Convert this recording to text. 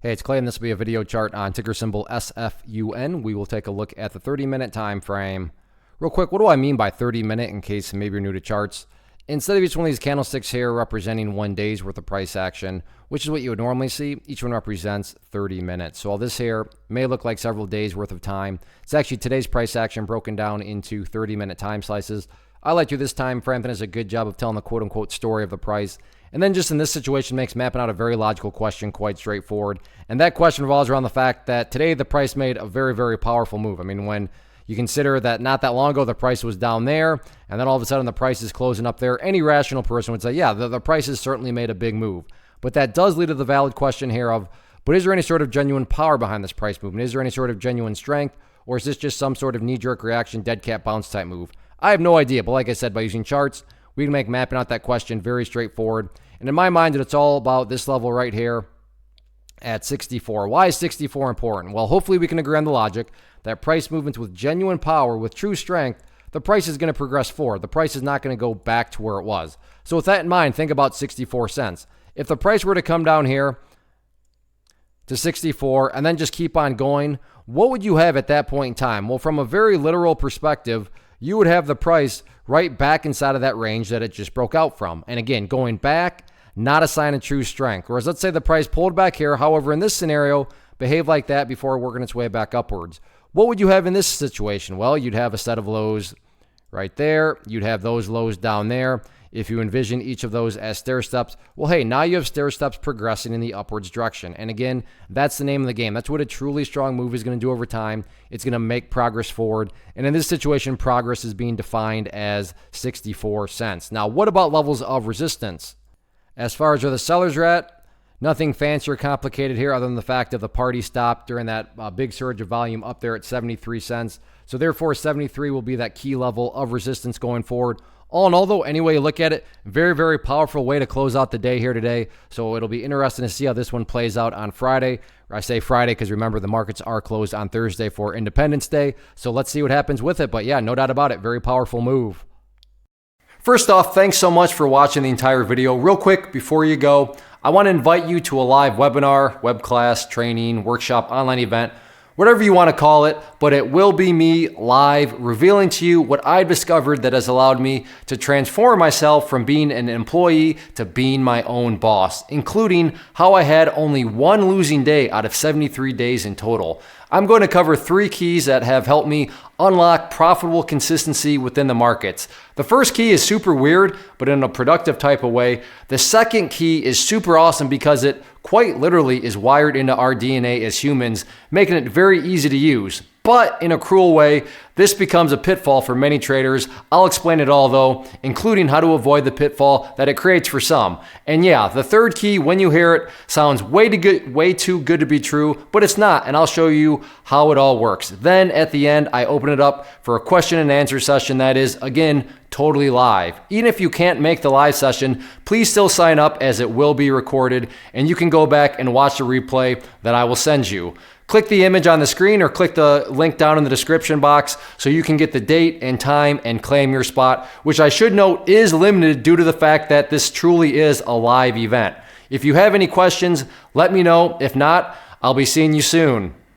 Hey, it's Clay, and this will be a video chart on ticker symbol SFUN. We will take a look at the 30-minute time frame. Real quick, what do I mean by 30-minute in case maybe you're new to charts? Instead of each one of these candlesticks here representing 1 day's worth of price action, which is what you would normally see, each one represents 30 minutes. So all this here may look like several days worth of time. It's actually today's price action broken down into 30-minute time slices. I like to this time frame that does a good job of telling the quote-unquote story of the price. And then just in this situation makes mapping out a very logical question quite straightforward. And that question revolves around the fact that today the price made a very, very powerful move. I mean, when you consider that not that long ago the price was down there, and then all of a sudden the price is closing up there, any rational person would say, yeah, the price has certainly made a big move. But that does lead to the valid question here of, but is there any sort of genuine power behind this price movement? Is there any sort of genuine strength? Or is this just some sort of knee-jerk reaction, dead cat bounce type move? I have no idea, but like I said, by using charts, we can make mapping out that question very straightforward. And in my mind, it's all about this level right here at 64. Why is 64 important? Well, hopefully we can agree on the logic that price movements with genuine power, with true strength, the price is going to progress forward. The price is not going to go back to where it was. So with that in mind, think about 64 cents. If the price were to come down here to 64 and then just keep on going, what would you have at that point in time? Well, from a very literal perspective, you would have the price right back inside of that range that it just broke out from. And again, going back, not a sign of true strength. Whereas let's say the price pulled back here, however, in this scenario, behaved like that before working its way back upwards. What would you have in this situation? Well, you'd have a set of lows right there. You'd have those lows down there. If you envision each of those as stair steps, well, hey, now you have stair steps progressing in the upwards direction. And again, that's the name of the game. That's what a truly strong move is going to do over time. It's going to make progress forward. And in this situation, progress is being defined as 64 cents. Now, what about levels of resistance? As far as where the sellers are at, nothing fancy or complicated here other than the fact that the party stopped during that big surge of volume up there at 73 cents. So therefore, 73 will be that key level of resistance going forward. All in all, though, any way you look at it, very, very powerful way to close out the day here today. So it'll be interesting to see how this one plays out on Friday. I say Friday because remember, the markets are closed on Thursday for Independence Day. So let's see what happens with it. But yeah, no doubt about it, very powerful move. First off, thanks so much for watching the entire video. Real quick, before you go, I want to invite you to a live webinar, web class, training, workshop, online event, whatever you want to call it, but it will be me live revealing to you what I've discovered that has allowed me to transform myself from being an employee to being my own boss, including how I had only one losing day out of 73 days in total. I'm going to cover 3 keys that have helped me unlock profitable consistency within the markets. The first key is super weird, but in a productive type of way. The second key is super awesome because it quite literally is wired into our DNA as humans, making it very easy to use. But in a cruel way, this becomes a pitfall for many traders. I'll explain it all though, including how to avoid the pitfall that it creates for some. And yeah, the third key, when you hear it, sounds way too good to be true, but it's not, and I'll show you how it all works. Then at the end, I open it up for a question and answer session that is, again, totally live. Even if you can't make the live session, please still sign up as it will be recorded, and you can go back and watch the replay that I will send you. Click the image on the screen or click the link down in the description box so you can get the date and time and claim your spot, which I should note is limited due to the fact that this truly is a live event. If you have any questions, let me know. If not, I'll be seeing you soon.